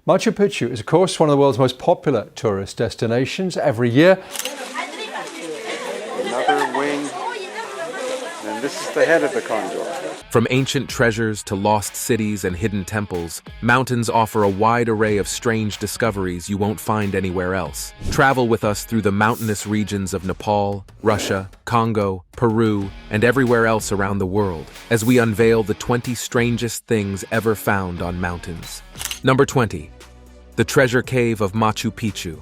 Machu Picchu is, of course, one of the world's most popular tourist destinations. Every year, another wing, and this is the head of the Congo. From ancient treasures to lost cities and hidden temples, mountains offer a wide array of strange discoveries you won't find anywhere else. Travel with us through the mountainous regions of Nepal, Russia, Congo, Peru, and everywhere else around the world as we unveil the 20 strangest things ever found on mountains. Number 20. The Treasure Cave of Machu Picchu.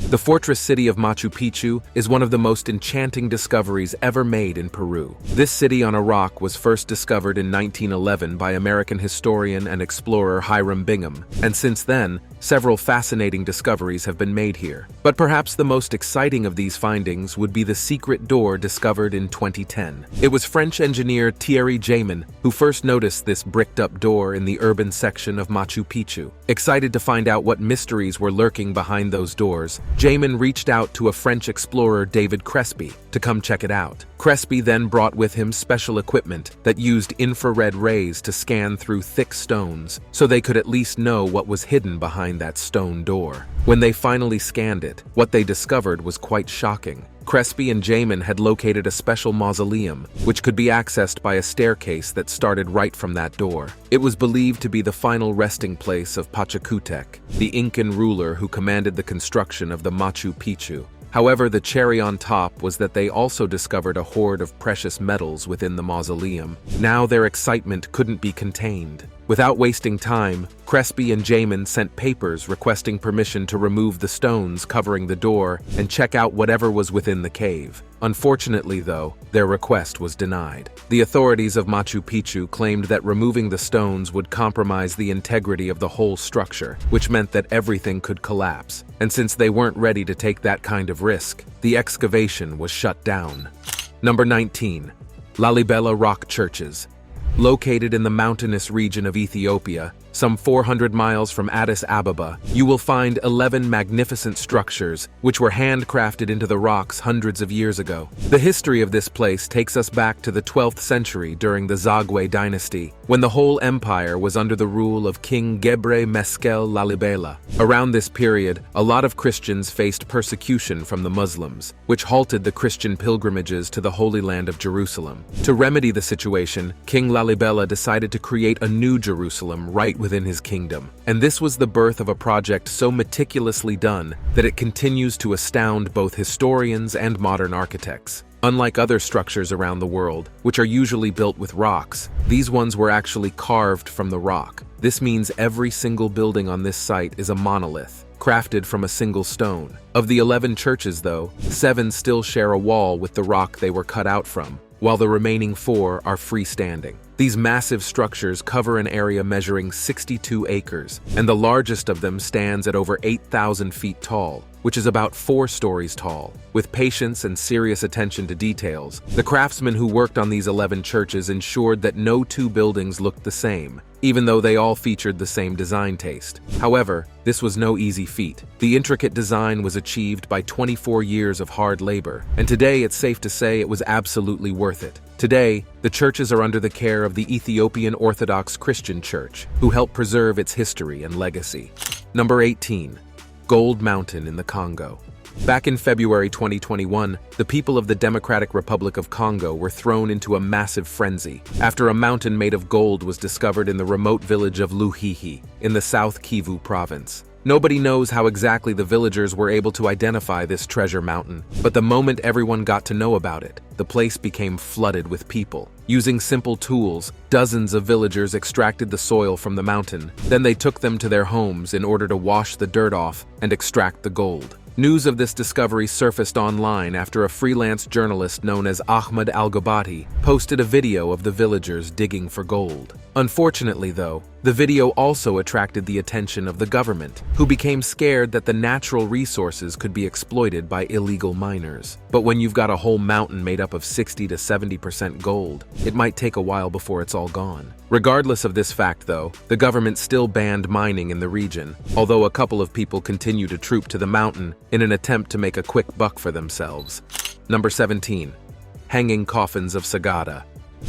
The fortress city of Machu Picchu is one of the most enchanting discoveries ever made in Peru. This city on a rock was first discovered in 1911 by American historian and explorer Hiram Bingham, and since then, several fascinating discoveries have been made here. But perhaps the most exciting of these findings would be the secret door discovered in 2010. It was French engineer Thierry Jamin who first noticed this bricked-up door in the urban section of Machu Picchu. Excited to find out what mysteries were lurking behind those doors, Jamin reached out to a French explorer, David Crespi, to come check it out. Crespi then brought with him special equipment that used infrared rays to scan through thick stones so they could at least know what was hidden behind that stone door. When they finally scanned it, what they discovered was quite shocking. Crespi and Jamin had located a special mausoleum, which could be accessed by a staircase that started right from that door. It was believed to be the final resting place of Pachacutec, the Incan ruler who commanded the construction of the Machu Picchu. However, the cherry on top was that they also discovered a hoard of precious metals within the mausoleum. Now their excitement couldn't be contained. Without wasting time, Crespi and Jamin sent papers requesting permission to remove the stones covering the door and check out whatever was within the cave. Unfortunately, though, their request was denied. The authorities of Machu Picchu claimed that removing the stones would compromise the integrity of the whole structure, which meant that everything could collapse. And since they weren't ready to take that kind of risk, the excavation was shut down. Number 19. Lalibela Rock Churches. Located in the mountainous region of Ethiopia, some 400 miles from Addis Ababa, you will find 11 magnificent structures which were handcrafted into the rocks hundreds of years ago. The history of this place takes us back to the 12th century during the Zagwe dynasty, when the whole empire was under the rule of King Gebre Meskel Lalibela. Around this period, a lot of Christians faced persecution from the Muslims, which halted the Christian pilgrimages to the Holy Land of Jerusalem. To remedy the situation, King Lalibela decided to create a new Jerusalem right within his kingdom. And this was the birth of a project so meticulously done that it continues to astound both historians and modern architects. Unlike other structures around the world, which are usually built with rocks, these ones were actually carved from the rock. This means every single building on this site is a monolith, crafted from a single stone. Of the 11 churches, though, 7 still share a wall with the rock they were cut out from, while the remaining 4 are freestanding. These massive structures cover an area measuring 62 acres, and the largest of them stands at over 8,000 feet tall, which is about 4 stories tall. With patience and serious attention to details, the craftsmen who worked on these 11 churches ensured that no 2 buildings looked the same, even though they all featured the same design taste. However, this was no easy feat. The intricate design was achieved by 24 years of hard labor, and today it's safe to say it was absolutely worth it. Today, the churches are under the care of the Ethiopian Orthodox Christian Church, who help preserve its history and legacy. Number 18. Gold Mountain in the Congo. Back in February 2021, the people of the Democratic Republic of Congo were thrown into a massive frenzy after a mountain made of gold was discovered in the remote village of Luhihi in the South Kivu province. Nobody knows how exactly the villagers were able to identify this treasure mountain, but the moment everyone got to know about it, the place became flooded with people. Using simple tools, dozens of villagers extracted the soil from the mountain. Then they took them to their homes in order to wash the dirt off and extract the gold. News of this discovery surfaced online after a freelance journalist known as Ahmed Al-Gabati posted a video of the villagers digging for gold. Unfortunately, though, the video also attracted the attention of the government, who became scared that the natural resources could be exploited by illegal miners. But when you've got a whole mountain made up of 60 to 70% gold, it might take a while before it's all gone. Regardless of this fact, though, the government still banned mining in the region, although a couple of people continue to troop to the mountain in an attempt to make a quick buck for themselves. Number 17. Hanging Coffins of Sagata.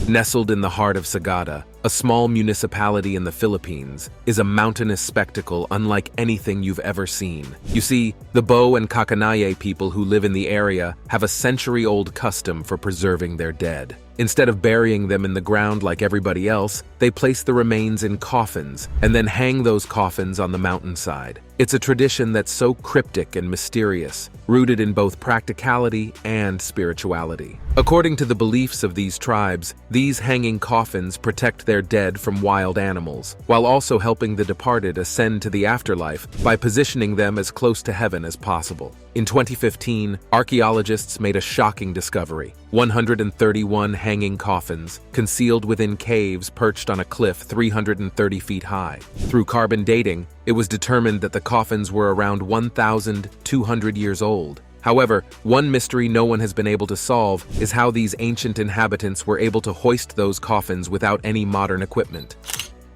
Nestled in the heart of Sagata, a small municipality in the Philippines, is a mountainous spectacle unlike anything you've ever seen. You see, the Bo and Kakanaye people who live in the area have a century-old custom for preserving their dead. Instead of burying them in the ground like everybody else, they place the remains in coffins and then hang those coffins on the mountainside. It's a tradition that's so cryptic and mysterious, rooted in both practicality and spirituality. According to the beliefs of these tribes, these hanging coffins protect their dead from wild animals, while also helping the departed ascend to the afterlife by positioning them as close to heaven as possible. In 2015, archaeologists made a shocking discovery: 131 hanging coffins, concealed within caves perched on a cliff 330 feet high. Through carbon dating, it was determined that the coffins were around 1,200 years old. However, one mystery no one has been able to solve is how these ancient inhabitants were able to hoist those coffins without any modern equipment.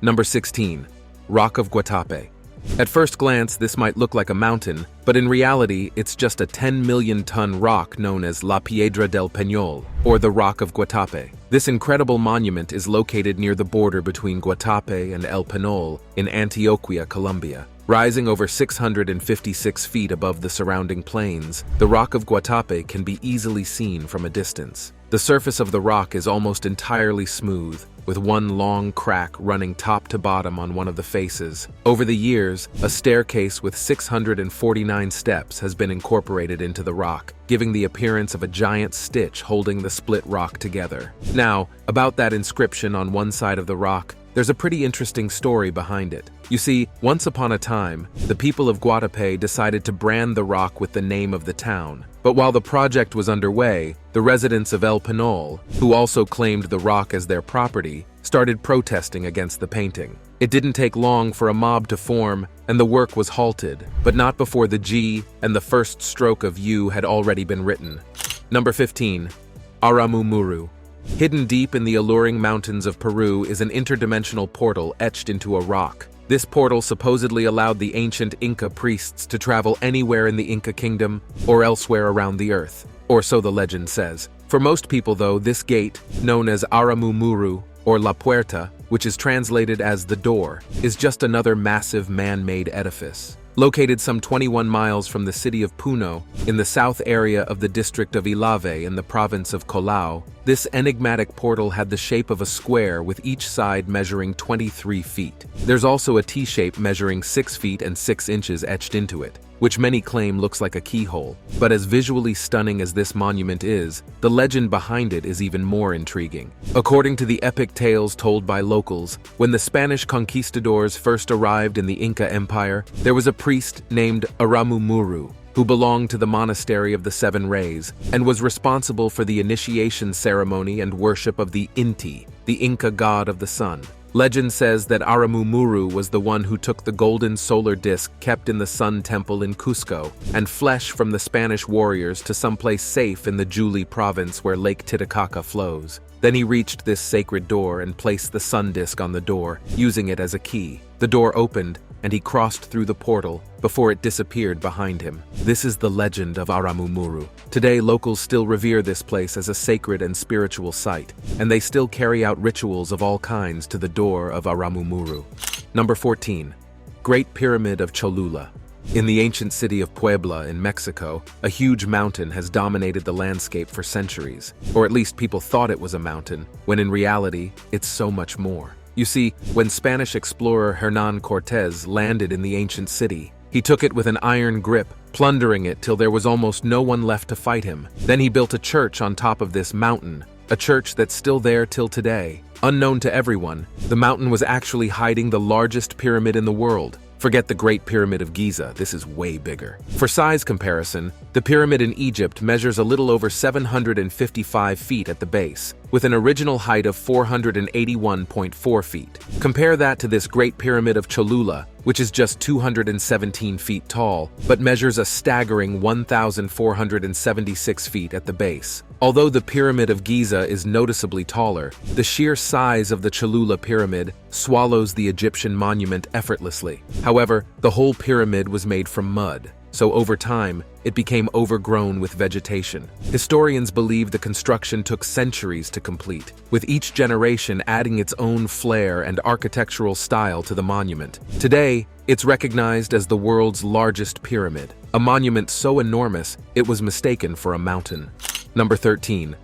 Number 16. Rock of Guatape. At first glance, this might look like a mountain, but in reality, it's just a 10 million ton rock known as La Piedra del Peñol, or the Rock of Guatape. This incredible monument is located near the border between Guatape and El Peñol in Antioquia, Colombia. Rising over 656 feet above the surrounding plains, the Rock of Guatape can be easily seen from a distance. The surface of the rock is almost entirely smooth, with one long crack running top to bottom on one of the faces. Over the years, a staircase with 649 steps has been incorporated into the rock, giving the appearance of a giant stitch holding the split rock together. Now, about that inscription on one side of the rock, there's a pretty interesting story behind it. You see, once upon a time, the people of Guatape decided to brand the rock with the name of the town. But while the project was underway, the residents of El Peñol, who also claimed the rock as their property, started protesting against the painting. It didn't take long for a mob to form, and the work was halted, but not before the G and the first stroke of U had already been written. Number 15. Aramu Muru. Hidden deep in the alluring mountains of Peru is an interdimensional portal etched into a rock. This portal supposedly allowed the ancient Inca priests to travel anywhere in the Inca kingdom or elsewhere around the earth, or so the legend says. For most people, though, this gate, known as Aramu Muru or La Puerta, which is translated as the door, is just another massive man-made edifice. Located some 21 miles from the city of Puno, in the south area of the district of Ilave in the province of Collao, this enigmatic portal had the shape of a square with each side measuring 23 feet. There's also a T-shape measuring 6 feet and 6 inches etched into it, which many claim looks like a keyhole. But as visually stunning as this monument is, the legend behind it is even more intriguing. According to the epic tales told by locals, when the Spanish conquistadors first arrived in the Inca Empire, there was a priest named Aramu Muru, who belonged to the Monastery of the Seven Rays, and was responsible for the initiation ceremony and worship of the Inti, the Inca god of the sun. Legend says that Aramu Muru was the one who took the golden solar disk kept in the Sun Temple in Cusco and flesh from the Spanish warriors to someplace safe in the Juli province where Lake Titicaca flows. Then he reached this sacred door and placed the sun disk on the door, using it as a key. The door opened, and he crossed through the portal before it disappeared behind him. This is the legend of Aramu Muru. Today, locals still revere this place as a sacred and spiritual site, and they still carry out rituals of all kinds to the door of Aramu Muru. Number 14. Great Pyramid of Chalula. In the ancient city of Puebla in Mexico, a huge mountain has dominated the landscape for centuries, or at least people thought it was a mountain, when in reality, it's so much more. You see, when Spanish explorer Hernán Cortés landed in the ancient city, he took it with an iron grip, plundering it till there was almost no one left to fight him. Then he built a church on top of this mountain, a church that's still there till today. Unknown to everyone, the mountain was actually hiding the largest pyramid in the world. Forget the Great Pyramid of Giza, this is way bigger. For size comparison, the pyramid in Egypt measures a little over 755 feet at the base, with an original height of 481.4 feet. Compare that to this Great Pyramid of Chalula, which is just 217 feet tall, but measures a staggering 1,476 feet at the base. Although the Pyramid of Giza is noticeably taller, the sheer size of the Chalula pyramid swallows the Egyptian monument effortlessly. However, the whole pyramid was made from mud, so over time, it became overgrown with vegetation. Historians believe the construction took centuries to complete, with each generation adding its own flair and architectural style to the monument. Today, it's recognized as the world's largest pyramid, a monument so enormous it was mistaken for a mountain. Number 13.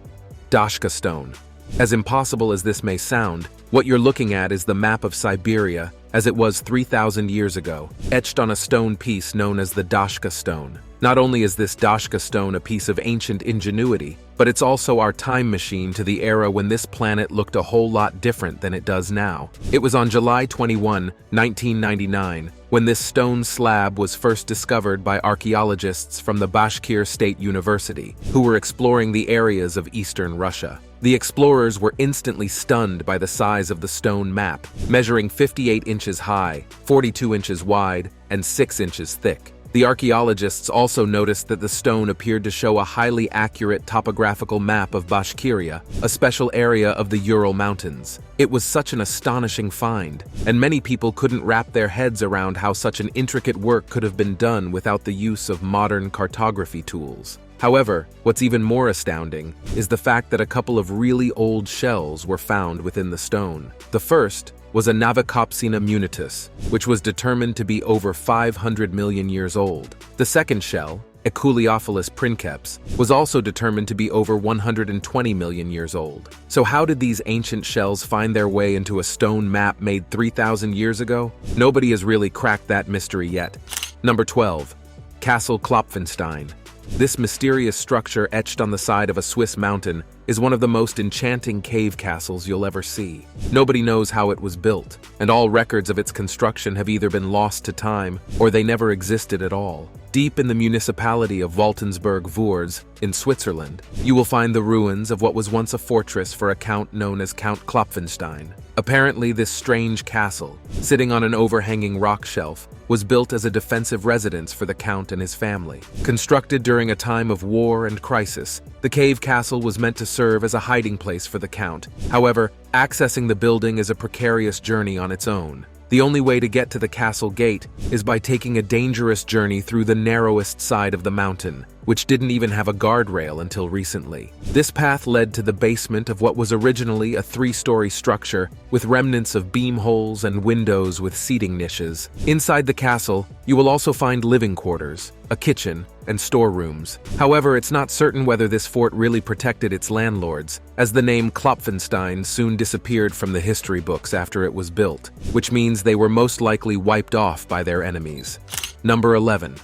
Dashka Stone. As impossible as this may sound, what you're looking at is the map of Siberia as it was 3,000 years ago, etched on a stone piece known as the Dashka Stone. Not only is this Dashka Stone a piece of ancient ingenuity, but it's also our time machine to the era when this planet looked a whole lot different than it does now. It was on July 21, 1999, when this stone slab was first discovered by archaeologists from the Bashkir State University, who were exploring the areas of eastern Russia. The explorers were instantly stunned by the size of the stone map, measuring 58 inches high, 42 inches wide, and 6 inches thick. The archaeologists also noticed that the stone appeared to show a highly accurate topographical map of Bashkiria, a special area of the Ural Mountains. It was such an astonishing find, and many people couldn't wrap their heads around how such an intricate work could have been done without the use of modern cartography tools. However, what's even more astounding is the fact that a couple of really old shells were found within the stone. The first was a Navicopsina munitus, which was determined to be over 500 million years old. The second shell, Eculeophilus princeps, was also determined to be over 120 million years old. So how did these ancient shells find their way into a stone map made 3,000 years ago? Nobody has really cracked that mystery yet. Number 12. Castle Klopfenstein. This mysterious structure etched on the side of a Swiss mountain is one of the most enchanting cave castles you'll ever see. Nobody knows how it was built, and all records of its construction have either been lost to time or they never existed at all. Deep in the municipality of Waltensburg-Wurz, in Switzerland, you will find the ruins of what was once a fortress for a count known as Count Klopfenstein. Apparently, this strange castle, sitting on an overhanging rock shelf, was built as a defensive residence for the Count and his family. Constructed during a time of war and crisis, the cave castle was meant to serve as a hiding place for the Count. However, accessing the building is a precarious journey on its own. The only way to get to the castle gate is by taking a dangerous journey through the narrowest side of the mountain, which didn't even have a guardrail until recently. This path led to the basement of what was originally a 3-story structure with remnants of beam holes and windows with seating niches. Inside the castle, you will also find living quarters, a kitchen, and storerooms. However, it's not certain whether this fort really protected its landlords, as the name Klopfenstein soon disappeared from the history books after it was built, which means they were most likely wiped off by their enemies. Number 11.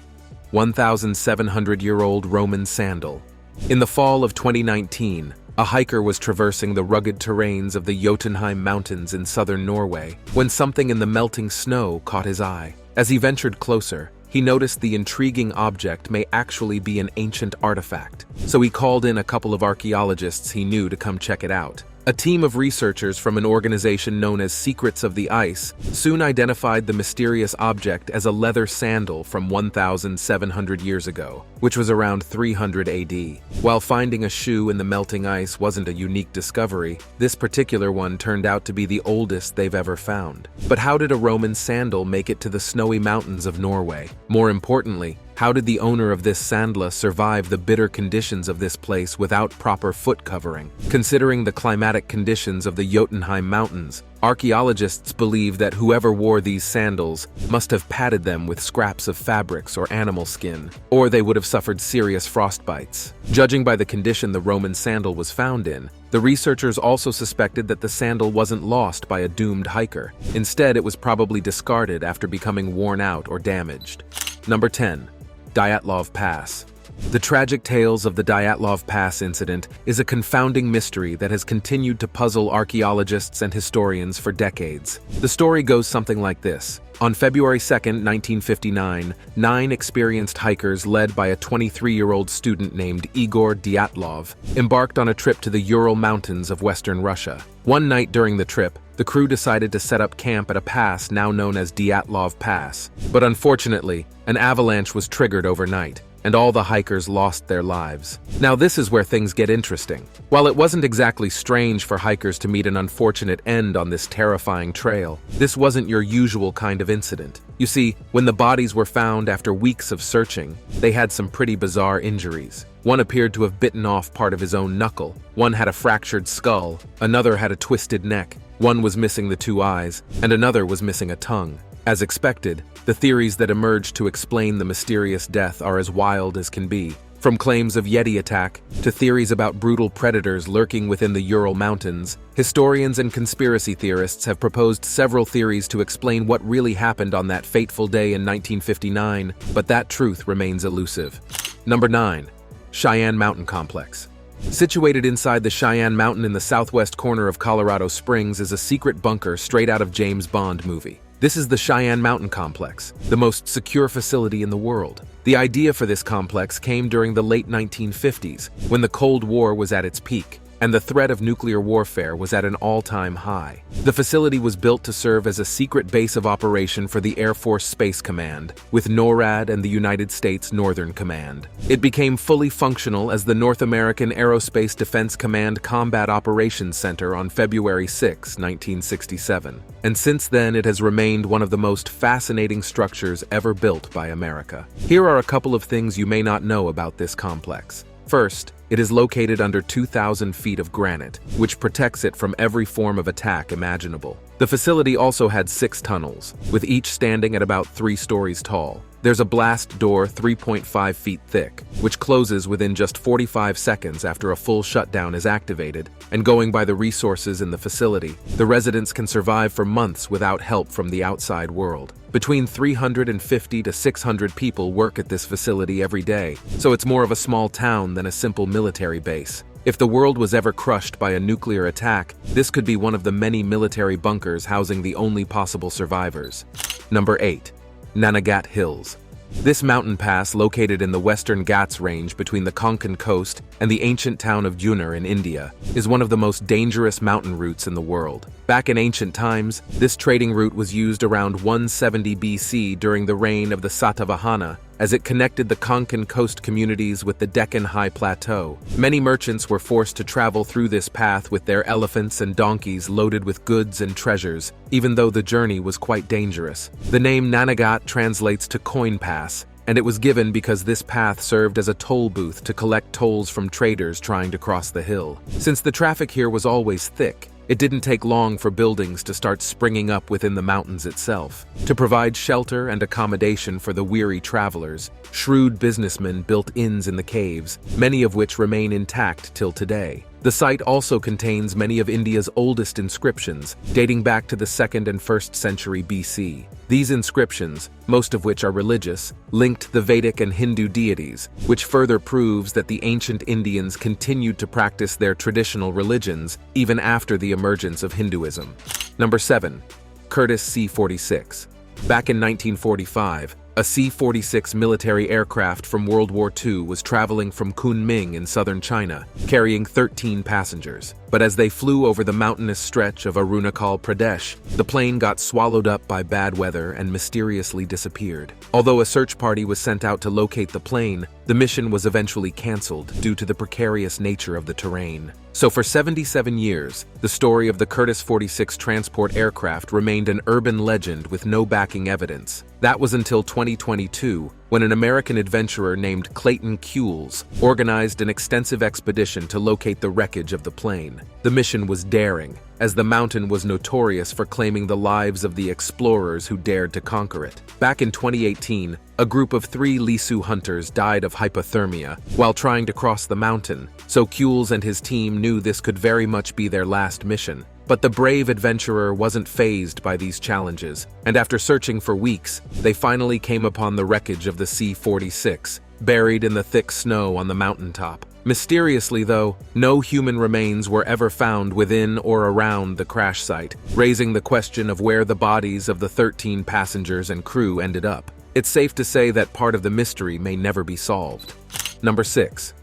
1,700-year-old Roman sandal. In the fall of 2019, a hiker was traversing the rugged terrains of the Jotunheim Mountains in southern Norway when something in the melting snow caught his eye. As he ventured closer, he noticed the intriguing object may actually be an ancient artifact, so he called in a couple of archaeologists he knew to come check it out. A team of researchers from an organization known as Secrets of the Ice soon identified the mysterious object as a leather sandal from 1,700 years ago, which was around 300 AD. While finding a shoe in the melting ice wasn't a unique discovery, this particular one turned out to be the oldest they've ever found. But how did a Roman sandal make it to the snowy mountains of Norway? More importantly, how did the owner of this sandal survive the bitter conditions of this place without proper foot covering? Considering the climatic conditions of the Jotunheim Mountains, archaeologists believe that whoever wore these sandals must have padded them with scraps of fabrics or animal skin, or they would have suffered serious frostbites. Judging by the condition the Roman sandal was found in, the researchers also suspected that the sandal wasn't lost by a doomed hiker. Instead, it was probably discarded after becoming worn out or damaged. Number 10. Diatlov Pass. The tragic tales of the Diatlov Pass incident is a confounding mystery that has continued to puzzle archaeologists and historians for decades. The story goes something like this. On February 2, 1959, 9 experienced hikers led by a 23-year-old student named Igor Diatlov embarked on a trip to the Ural Mountains of western Russia. One night during the trip, the crew decided to set up camp at a pass now known as Diatlov Pass. But unfortunately, an avalanche was triggered overnight. and all the hikers lost their lives. Now this is where things get interesting. While it wasn't exactly strange for hikers to meet an unfortunate end on this terrifying trail, this wasn't your usual kind of incident. You see, when the bodies were found after weeks of searching, they had some pretty bizarre injuries. One appeared to have bitten off part of his own knuckle, one had a fractured skull, another had a twisted neck, one was missing the two eyes, and another was missing a tongue. As expected, the theories that emerged to explain the mysterious death are as wild as can be. From claims of Yeti attack to theories about brutal predators lurking within the Ural Mountains, historians and conspiracy theorists have proposed several theories to explain what really happened on that fateful day in 1959, but that truth remains elusive. Number 9. Cheyenne Mountain Complex. Situated inside the Cheyenne Mountain in the southwest corner of Colorado Springs is a secret bunker straight out of James Bond movie. This is the Cheyenne Mountain Complex, the most secure facility in the world. The idea for this complex came during the late 1950s, when the Cold War was at its peak, and the threat of nuclear warfare was at an all-time high. The facility was built to serve as a secret base of operation for the Air Force Space Command, with NORAD and the United States Northern Command. It became fully functional as the North American Aerospace Defense Command Combat Operations Center on February 6, 1967. And since then, it has remained one of the most fascinating structures ever built by America. Here are a couple of things you may not know about this complex. First, it is located under 2,000 feet of granite, which protects it from every form of attack imaginable. The facility also had 6 tunnels, with each standing at about 3 stories tall. There's a blast door 3.5 feet thick, which closes within just 45 seconds after a full shutdown is activated, and going by the resources in the facility, the residents can survive for months without help from the outside world. Between 350 to 600 people work at this facility every day, so it's more of a small town than a simple military base. If the world was ever crushed by a nuclear attack, this could be one of the many military bunkers housing the only possible survivors. Number 8. Natta Hills. This mountain pass, located in the western Ghats range between the Konkan coast and the ancient town of Junner in India, is one of the most dangerous mountain routes in the world. Back in ancient times, this trading route was used around 170 BC during the reign of the Satavahana, as it connected the Konkan coast communities with the Deccan High Plateau. Many merchants were forced to travel through this path with their elephants and donkeys loaded with goods and treasures, even though the journey was quite dangerous. The name Natta translates to coin pass, and it was given because this path served as a toll booth to collect tolls from traders trying to cross the hill. Since the traffic here was always thick, it didn't take long for buildings to start springing up within the mountains itself. To provide shelter and accommodation for the weary travelers, shrewd businessmen built inns in the caves, many of which remain intact till today. The site also contains many of India's oldest inscriptions, dating back to the 2nd and 1st century BC. These inscriptions, most of which are religious, linked the Vedic and Hindu deities, which further proves that the ancient Indians continued to practice their traditional religions even after the emergence of Hinduism. Number 7. Curtiss C-46. Back in 1945, a C-46 military aircraft from World War II was traveling from Kunming in southern China, carrying 13 passengers. But as they flew over the mountainous stretch of Arunachal Pradesh, the plane got swallowed up by bad weather and mysteriously disappeared. Although a search party was sent out to locate the plane, the mission was eventually cancelled due to the precarious nature of the terrain. So for 77 years, the story of the Curtiss 46 transport aircraft remained an urban legend with no backing evidence. That was until 2022, when an American adventurer named Clayton Kuehls organized an extensive expedition to locate the wreckage of the plane. The mission was daring, as the mountain was notorious for claiming the lives of the explorers who dared to conquer it. Back in 2018, a group of 3 Lisu hunters died of hypothermia while trying to cross the mountain, so Kuehls and his team knew this could very much be their last mission. But the brave adventurer wasn't fazed by these challenges, and after searching for weeks, they finally came upon the wreckage of the C-46, buried in the thick snow on the mountaintop. Mysteriously, though, no human remains were ever found within or around the crash site, raising the question of where the bodies of the 13 passengers and crew ended up. It's safe to say that part of the mystery may never be solved. Number 6.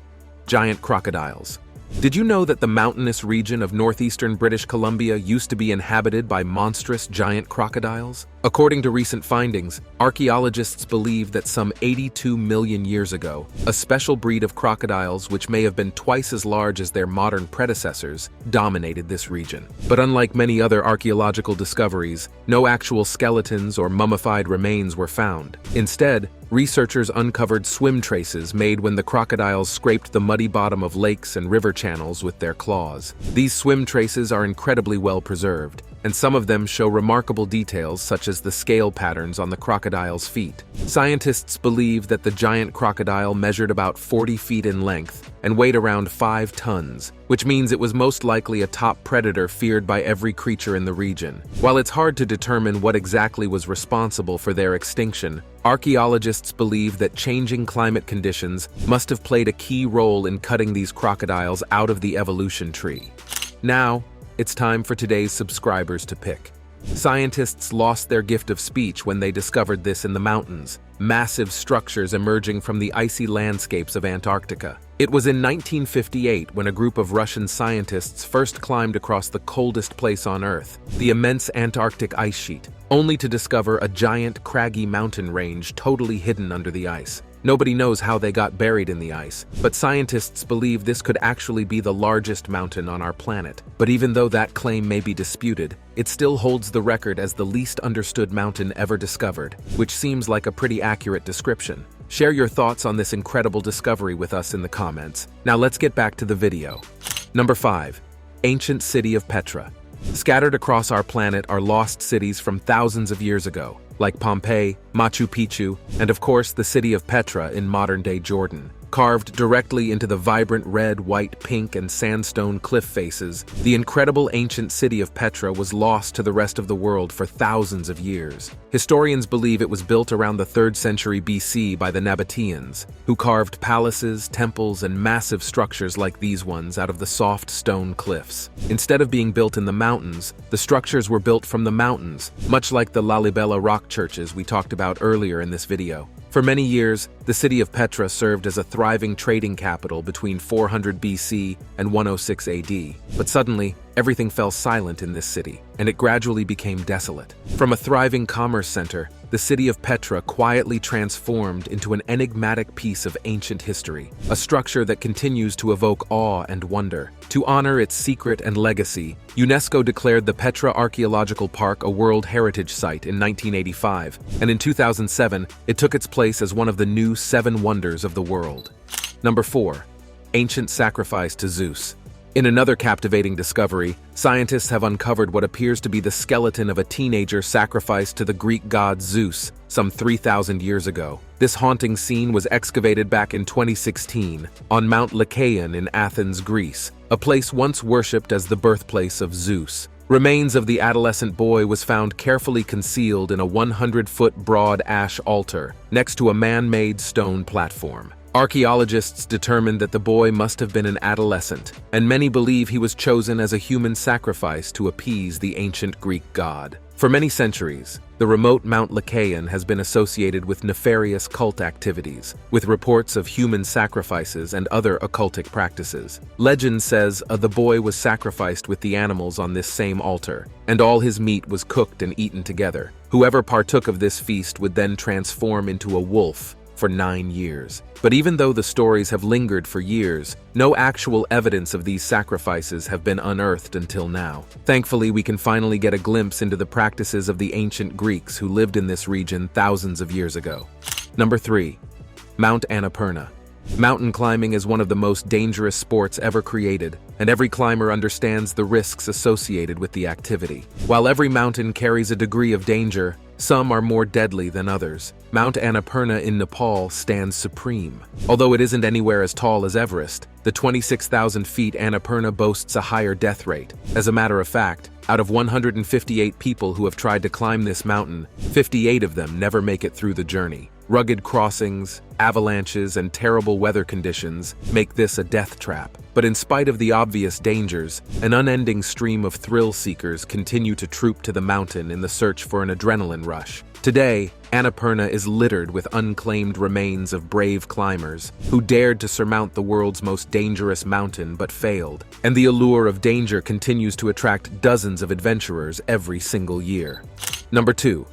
Giant crocodiles. Did you know that the mountainous region of northeastern British Columbia used to be inhabited by monstrous giant crocodiles? According to recent findings, archaeologists believe that some 82 million years ago, a special breed of crocodiles, which may have been twice as large as their modern predecessors, dominated this region. But unlike many other archaeological discoveries, no actual skeletons or mummified remains were found. Instead, researchers uncovered swim traces made when the crocodiles scraped the muddy bottom of lakes and river channels with their claws. These swim traces are incredibly well preserved, and some of them show remarkable details such as the scale patterns on the crocodile's feet. Scientists believe that the giant crocodile measured about 40 feet in length and weighed around 5 tons, which means it was most likely a top predator feared by every creature in the region. While it's hard to determine what exactly was responsible for their extinction, archaeologists believe that changing climate conditions must have played a key role in cutting these crocodiles out of the evolution tree. Now, it's time for today's subscribers to pick. Scientists lost their gift of speech when they discovered this in the mountains, massive structures emerging from the icy landscapes of Antarctica. It was in 1958 when a group of Russian scientists first climbed across the coldest place on Earth, the immense Antarctic ice sheet, only to discover a giant, craggy mountain range totally hidden under the ice. Nobody knows how they got buried in the ice, but scientists believe this could actually be the largest mountain on our planet. But even though that claim may be disputed, it still holds the record as the least understood mountain ever discovered, which seems like a pretty accurate description. Share your thoughts on this incredible discovery with us in the comments. Now let's get back to the video. Number 5. Ancient City of Petra. Scattered across our planet are lost cities from thousands of years ago, like Pompeii, Machu Picchu, and of course the city of Petra in modern-day Jordan. Carved directly into the vibrant red, white, pink, and sandstone cliff faces, the incredible ancient city of Petra was lost to the rest of the world for thousands of years. Historians believe it was built around the 3rd century BC by the Nabateans, who carved palaces, temples, and massive structures like these ones out of the soft stone cliffs. Instead of being built in the mountains, the structures were built from the mountains, much like the Libella rock churches we talked about earlier in this video. For many years, the city of Petra served as a thriving trading capital between 400 BC and 106 AD. But suddenly, everything fell silent in this city, and it gradually became desolate. From a thriving commerce center, the city of Petra quietly transformed into an enigmatic piece of ancient history, a structure that continues to evoke awe and wonder. To honor its secret and legacy, UNESCO declared the Petra Archaeological Park a World Heritage Site in 1985, and in 2007, it took its place as one of the new 7 wonders of the world. Number 4. Ancient Sacrifice to Zeus. In another captivating discovery, scientists have uncovered what appears to be the skeleton of a teenager sacrificed to the Greek god Zeus some 3,000 years ago. This haunting scene was excavated back in 2016 on Mount Lycaon in Athens, Greece, a place once worshipped as the birthplace of Zeus. Remains of the adolescent boy was found carefully concealed in a 100-foot broad ash altar next to a man-made stone platform. Archaeologists determined that the boy must have been an adolescent, and many believe he was chosen as a human sacrifice to appease the ancient Greek god. For many centuries, the remote Mount Lycaon has been associated with nefarious cult activities, with reports of human sacrifices and other occultic practices. Legend says the boy was sacrificed with the animals on this same altar, and all his meat was cooked and eaten together. Whoever partook of this feast would then transform into a wolf for 9 years. But even though the stories have lingered for years, no actual evidence of these sacrifices have been unearthed until now. Thankfully, we can finally get a glimpse into the practices of the ancient Greeks who lived in this region thousands of years ago. Number 3. Mount Annapurna. Mountain climbing is one of the most dangerous sports ever created, and every climber understands the risks associated with the activity. While every mountain carries a degree of danger, some are more deadly than others. Mount Annapurna in Nepal stands supreme. Although it isn't anywhere as tall as Everest, the 26,000 feet Annapurna boasts a higher death rate. As a matter of fact, out of 158 people who have tried to climb this mountain, 58 of them never make it through the journey. Rugged crossings, avalanches, and terrible weather conditions make this a death trap. But in spite of the obvious dangers, an unending stream of thrill-seekers continue to troop to the mountain in the search for an adrenaline rush. Today, Annapurna is littered with unclaimed remains of brave climbers who dared to surmount the world's most dangerous mountain but failed. And the allure of danger continues to attract dozens of adventurers every single year. Number 2.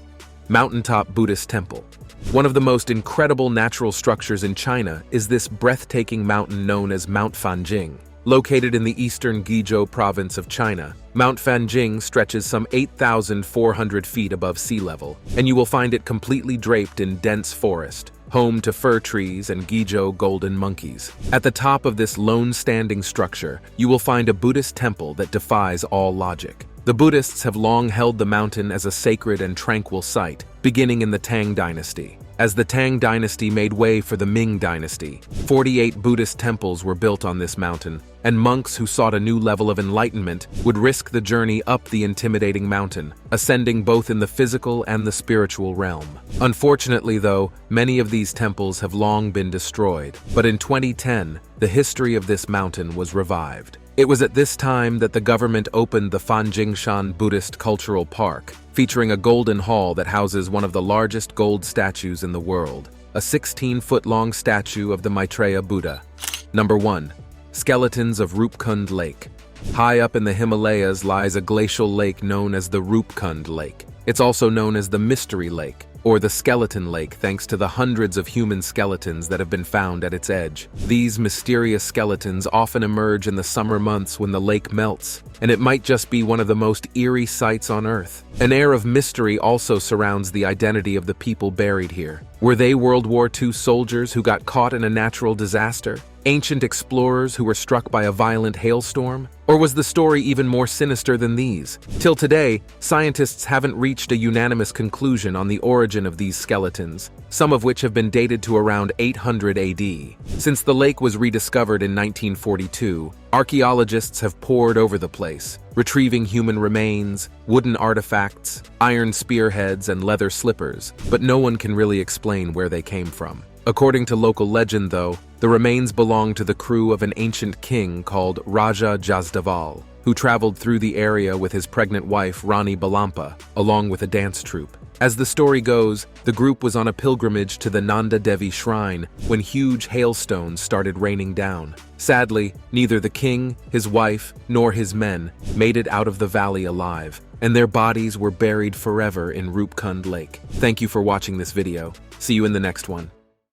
Mountaintop Buddhist Temple. One of the most incredible natural structures in China is this breathtaking mountain known as Mount Fanging. Located in the eastern Guizhou province of China, Mount Fanging stretches some 8,400 feet above sea level, and you will find it completely draped in dense forest, home to fir trees and Guizhou golden monkeys. At the top of this lone standing structure, you will find a Buddhist temple that defies all logic. The Buddhists have long held the mountain as a sacred and tranquil site, beginning in the Tang dynasty. As the Tang dynasty made way for the Ming dynasty, 48 Buddhist temples were built on this mountain, and monks who sought a new level of enlightenment would risk the journey up the intimidating mountain, ascending both in the physical and the spiritual realm. Unfortunately, though, many of these temples have long been destroyed, but in 2010, the history of this mountain was revived. It was at this time that the government opened the Fanjingshan Buddhist Cultural Park, featuring a golden hall that houses one of the largest gold statues in the world, a 16-foot-long statue of the Maitreya Buddha. Number 1. Skeletons of Rupkund Lake. High up in the Himalayas lies a glacial lake known as the Rupkund Lake. It's also known as the Mystery Lake, or the Skeleton Lake, thanks to the hundreds of human skeletons that have been found at its edge. These mysterious skeletons often emerge in the summer months when the lake melts, and it might just be one of the most eerie sights on Earth. An air of mystery also surrounds the identity of the people buried here. Were they World War II soldiers who got caught in a natural disaster? Ancient explorers who were struck by a violent hailstorm? Or was the story even more sinister than these? Till today, scientists haven't reached a unanimous conclusion on the origin of these skeletons, some of which have been dated to around 800 AD. Since the lake was rediscovered in 1942, archaeologists have pored over the place, retrieving human remains, wooden artifacts, iron spearheads, and leather slippers, but no one can really explain where they came from. According to local legend, though, the remains belong to the crew of an ancient king called Raja Jazdaval, who traveled through the area with his pregnant wife Rani Balampa, along with a dance troupe. As the story goes, the group was on a pilgrimage to the Nanda Devi shrine when huge hailstones started raining down. Sadly, neither the king, his wife, nor his men made it out of the valley alive, and their bodies were buried forever in Rupkund Lake. Thank you for watching this video. See you in the next one.